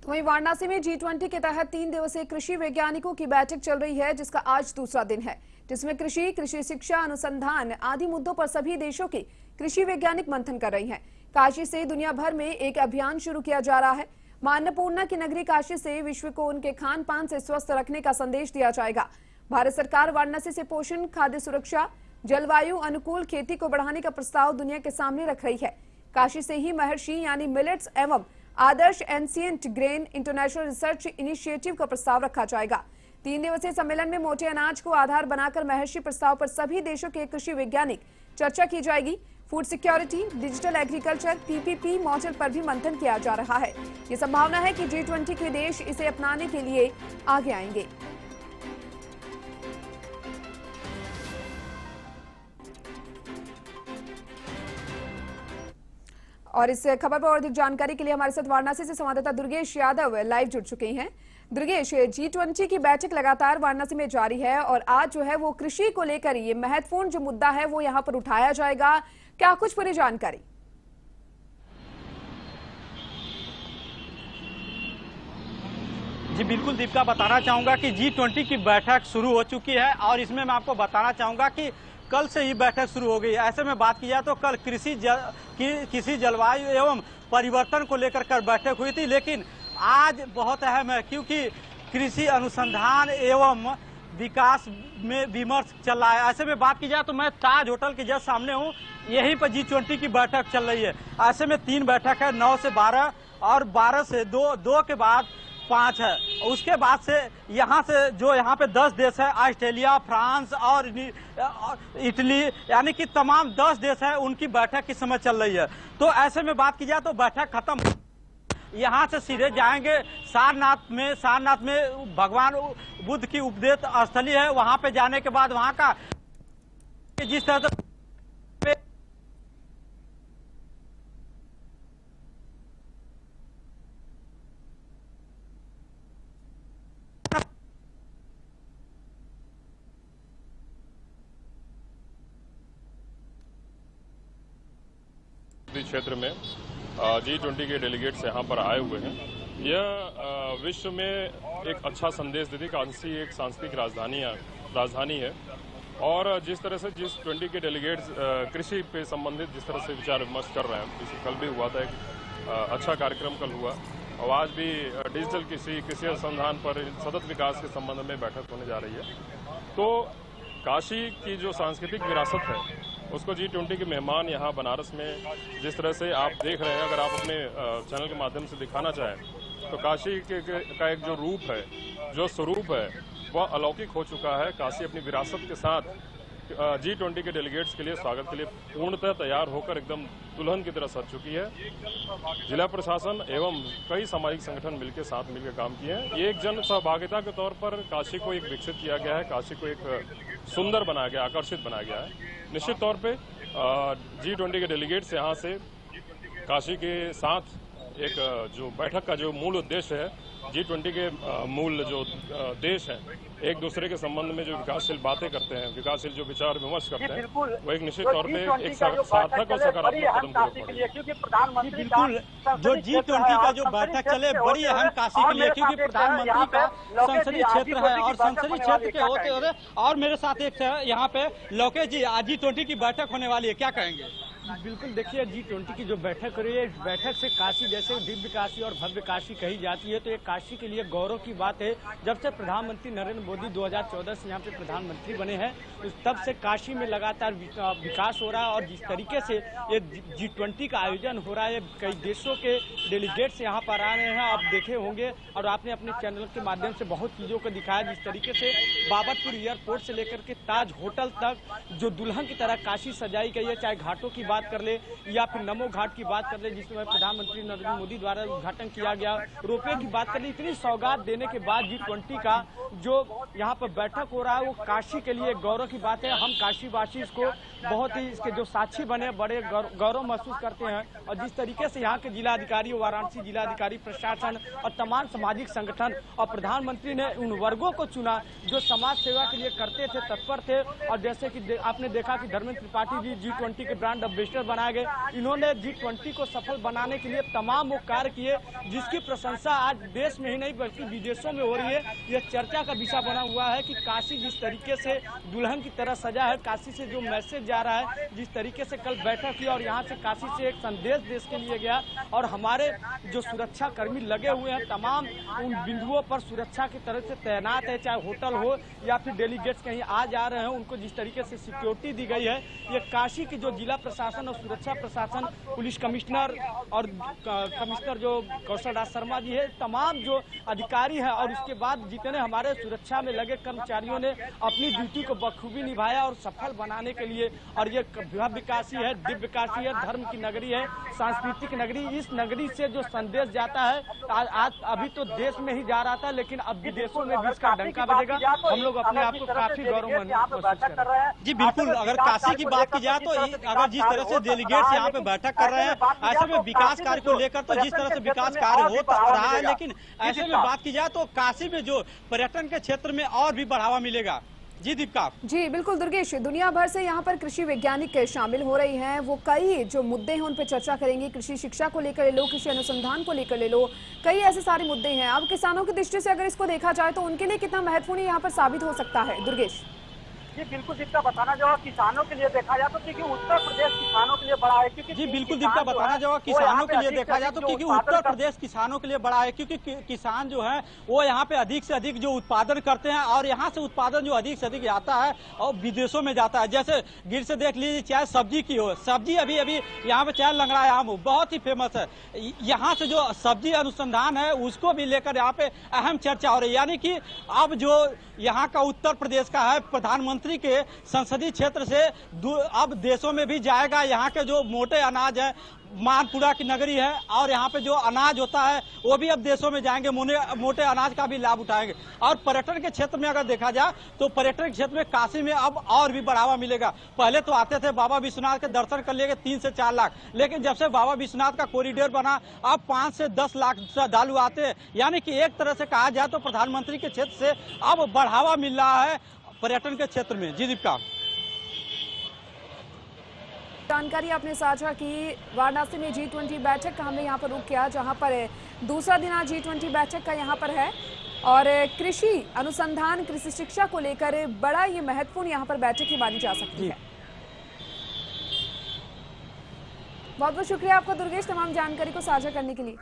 वहीं वाराणसी में G20 के तहत 3 दिवसीय कृषि वैज्ञानिकों की बैठक चल रही है, जिसका आज दूसरा दिन है, जिसमें कृषि शिक्षा, अनुसंधान आदि मुद्दों पर सभी देशों की कृषि वैज्ञानिक मंथन कर रही हैं। काशी से दुनिया भर में एक अभियान शुरू किया जा रहा है। मां अन्नपूर्णा की नगरी काशी से विश्व को उनके खान पान से स्वस्थ रखने का संदेश दिया जाएगा। भारत सरकार वाराणसी से पोषण, खाद्य सुरक्षा, जलवायु अनुकूल खेती को बढ़ाने का प्रस्ताव दुनिया के सामने रख रही है। काशी से ही महर्षि यानी मिलेट्स एवं आदर्श ancient grain international research initiative का प्रस्ताव रखा जाएगा। 3 दिवसीय सम्मेलन में मोटे अनाज को आधार बनाकर महर्षि प्रस्ताव पर सभी देशों के कृषि वैज्ञानिक चर्चा की जाएगी। Food security, digital agriculture, PPP model पर भी मंथन किया जा रहा है। ये संभावना है कि G20 के देश इसे अपनाने के लिए आगे आएंगे। और इस खबर पर और अधिक जानकारी के लिए हमारे साथ वाराणसी से संवाददाता दुर्गेश यादव लाइव जुड़ चुके हैं। दुर्गेश, G20 की बैठक लगातार वाराणसी में जारी है और आज जो है वो कृषि को लेकर ये महत्वपूर्ण जो मुद्दा है वो यहाँ पर उठाया जाएगा। क्या कुछ पूरी जानकारी? जी बिल्कुल दीपिका, बताना चाहूंगा कि G20 की बैठक शुरू हो चुकी है और इसमें मैं आपको बताना चाहूंगा कि कल से ही बैठक शुरू हो गई। ऐसे में बात की जाए तो कल कृषि जलवायु एवं परिवर्तन को लेकर बैठक हुई थी, लेकिन आज बहुत अहम है क्योंकि कृषि अनुसंधान एवं विकास में विमर्श चल रहा है। ऐसे में बात की जाए तो मैं ताज होटल के जस्ट सामने हूँ, यहीं पर G20 की बैठक चल रही है। ऐसे में 3 बैठक है, 9 से 12 और 12 से 2 के बाद 5 है। उसके बाद से यहाँ पे 10 देश है, ऑस्ट्रेलिया, फ्रांस और इटली, यानी कि तमाम 10 देश है, उनकी बैठक इस समय चल रही है। तो ऐसे में बात की जाए तो बैठक खत्म, यहाँ से सीधे जाएंगे सारनाथ में भगवान बुद्ध की उपदेश स्थली है। वहां पे जाने के बाद वहां का जिस तरह से क्षेत्र में G20 के डेलीगेट्स यहाँ पर आए हुए हैं। यह विश्व में एक अच्छा संदेश देती काशी एक सांस्कृतिक राजधानी है और जिस तरह से G20 के डेलीगेट्स कृषि पे संबंधित जिस तरह से विचार विमर्श कर रहे हैं, कल भी हुआ था, एक अच्छा कार्यक्रम कल हुआ और आज भी डिजिटल कृषि अनुसंधान पर सतत विकास के संबंध में बैठक होने जा रही है। तो काशी की जो सांस्कृतिक विरासत है उसको G20 के मेहमान यहाँ बनारस में जिस तरह से आप देख रहे हैं, अगर आप अपने चैनल के माध्यम से दिखाना चाहें तो काशी का एक जो रूप है, जो स्वरूप है, वह अलौकिक हो चुका है। काशी अपनी विरासत के साथ G20 के डेलीगेट्स के लिए स्वागत के लिए पूर्णतः तैयार होकर एकदम दुल्हन की तरह सज चुकी है। जिला प्रशासन एवं कई सामाजिक संगठन साथ मिलकर काम किए हैं। ये एक जन सहभागिता के तौर पर काशी को एक विकसित किया गया है, काशी को एक सुंदर बनाया गया, आकर्षित बनाया गया है। निश्चित तौर पे G20 के डेलीगेट्स यहाँ से काशी के साथ एक जो बैठक का जो मूल उद्देश्य है, G20 के मूल जो देश हैं एक दूसरे के संबंध में जो विकासशील बातें करते हैं, विकासशील जो विचार विमर्श करते हैं, वो एक निश्चित तौर पे एक सार्थक और सकारात्मक कदम। बिल्कुल, जो G20 का जो बैठक चले बड़ी अहम काशी के लिए, क्योंकि प्रधानमंत्री का संसदीय क्षेत्र है और संसदीय क्षेत्र के होते होते और मेरे साथ एक यहाँ पे लोकेश जी, आज G20 की बैठक होने वाली है, क्या कहेंगे? बिल्कुल, देखिए G20 की जो बैठक हो रही है, इस बैठक से काशी जैसे दिव्य काशी और भव्य काशी कही जाती है, तो ये काशी के लिए गौरव की बात है। जब से प्रधानमंत्री नरेंद्र मोदी 2014 से यहाँ पे प्रधानमंत्री बने हैं, तो तब से काशी में लगातार विकास हो रहा है और जिस तरीके से ये G20 का आयोजन हो रहा है, कई देशों के डेलीगेट्स यहाँ पर आ रहे हैं, आप देखे होंगे और आपने अपने चैनल के माध्यम से बहुत चीज़ों को दिखाया। जिस तरीके से बाबतपुर एयरपोर्ट से लेकर के ताज होटल तक जो दुल्हन की तरह काशी सजाई गई है, चाहे घाटों की बात कर ले या फिर नमो घाट की बात कर ले जिसमें प्रधानमंत्री नरेंद्र मोदी द्वारा उद्घाटन किया गया, रोपवे की बात कर ले, इतनी सौगात देने के बाद G20 का जो यहाँ पर बैठक हो रहा है वो काशी के लिए गौरव की बात है। हम काशीवासी इसको बहुत ही इसके जो साक्षी बने बड़े गौरव महसूस करते हैं। और जिस तरीके से यहाँ के जिलाधिकारी, वाराणसी जिलाधिकारी, प्रशासन और तमाम सामाजिक संगठन और प्रधानमंत्री ने उन वर्गों को चुना जो समाज सेवा के लिए करते थे, तत्पर थे। और जैसे कि आपने देखा कि धर्मेंद्र त्रिपाठी जी G20 के ब्रांड मिनिस्टर बनाए गए। इन्होंने G20 को सफल बनाने के लिए तमाम वो कार्य किए जिसकी प्रशंसा आज देश में ही नहीं बल्कि विदेशों में हो रही है। यह चर्चा का विषय बना हुआ है कि काशी जिस तरीके से दुल्हन की तरह सजा है, काशी से जो मैसेज जा रहा है, जिस तरीके से कल बैठक हुई और यहाँ से काशी से एक संदेश देश के लिए गया, और हमारे जो सुरक्षा कर्मी लगे हुए हैं तमाम उन बिंदुओं पर सुरक्षा की तरफ से तैनात है, चाहे होटल हो या फिर डेलीगेट्स कहीं आ जा रहे हैं उनको जिस तरीके से सिक्योरिटी दी गई है। ये काशी की जो जिला प्रशासन और सुरक्षा प्रशासन, पुलिस कमिश्नर और कमिश्नर जो कौशल राज शर्मा जी है, तमाम जो अधिकारी हैं और उसके बाद जितने हमारे सुरक्षा में लगे कर्मचारियों ने अपनी ड्यूटी को बखूबी निभाया और सफल बनाने के लिए। और ये भव्य काशी है, दिव्य काशी है, धर्म की नगरी है, सांस्कृतिक नगरी। इस नगरी से जो संदेश जाता है आज अभी तो देश में ही जा रहा था, लेकिन अब विदेशों में भी इसका डंका बजेगा। हम लोग अपने आप को काफी गौरव महसूस कर रहे हैं। जी बिल्कुल, अगर काशी की बात की जाए तो अगर जिस तरह से डेलीगेट्स यहाँ पे बैठक कर रहे हैं, ऐसे में विकास कार्य को लेकर तो जिस तरह से विकास कार्य हो रहा है, लेकिन ऐसे में बात की जाए तो काशी में जो पर्यटन के क्षेत्र में और भी बढ़ावा मिलेगा। जी दीपिका। जी बिल्कुल दुर्गेश, दुनिया भर से यहाँ पर कृषि वैज्ञानिक शामिल हो रही हैं। वो कई जो मुद्दे हैं उन पर चर्चा करेंगे। कृषि शिक्षा को लेकर ले लो, कृषि अनुसंधान को लेकर ले लो, कई ऐसे सारे मुद्दे हैं। अब किसानों की दृष्टि से अगर इसको देखा जाए तो उनके लिए कितना महत्वपूर्ण यहाँ पर साबित हो सकता है दुर्गेश? जी बिल्कुल दीपिका, बताना जो किसानों के लिए देखा जाए तो क्योंकि उत्तर प्रदेश किसानों के लिए बड़ा है। क्योंकि जी बिल्कुल दीपिका, बताना जो किसानों के लिए देखा जाए तो क्योंकि उत्तर प्रदेश किसानों के लिए बड़ा है, क्योंकि किसान जो है वो यहाँ पे अधिक से अधिक जो उत्पादन करते हैं और यहाँ से उत्पादन जो अधिक से अधिक जाता है और विदेशों में जाता है। जैसे गिर से देख लीजिए, चाहे सब्जी की हो, सब्जी अभी अभी यहाँ पे चाहे लंगड़ा आम बहुत ही फेमस है। यहाँ से जो सब्जी अनुसंधान है उसको भी लेकर यहाँ पे अहम चर्चा हो रही है। यानी कि अब जो यहाँ का उत्तर प्रदेश का है, प्रधानमंत्री के संसदीय क्षेत्र से अब देशों में भी जाएगा। यहाँ के जो मोटे अनाज है, मानपुरा की नगरी है और यहाँ पे जो अनाज होता है वो भी अब देशों में जाएंगे, मोटे अनाज का भी लाभ उठाएंगे। और पर्यटन के क्षेत्र में अगर देखा जाए तो पर्यटन के क्षेत्र में काशी में अब और भी बढ़ावा मिलेगा। पहले तो आते थे बाबा विश्वनाथ के दर्शन कर लिए 3 से 4 लाख, लेकिन जब से बाबा विश्वनाथ का कॉरिडोर बना अब 5 से 10 लाख श्रद्धालु आते हैं। यानी कि एक तरह से कहा जाए तो प्रधानमंत्री के क्षेत्र से अब बढ़ावा मिल रहा है पर्यटन के क्षेत्र में। जी दीपिका। जानकारी आपने साझा की। वाराणसी में G20 बैठक का हमने यहाँ पर रुक किया, जहाँ पर दूसरा दिन आज G20 बैठक का यहाँ पर है और कृषि अनुसंधान, कृषि शिक्षा को लेकर बड़ा ये महत्वपूर्ण यहाँ पर बैठक ही मानी जा सकती है। बहुत बहुत शुक्रिया आपका दुर्गेश, तमाम जानकारी को साझा करने के लिए।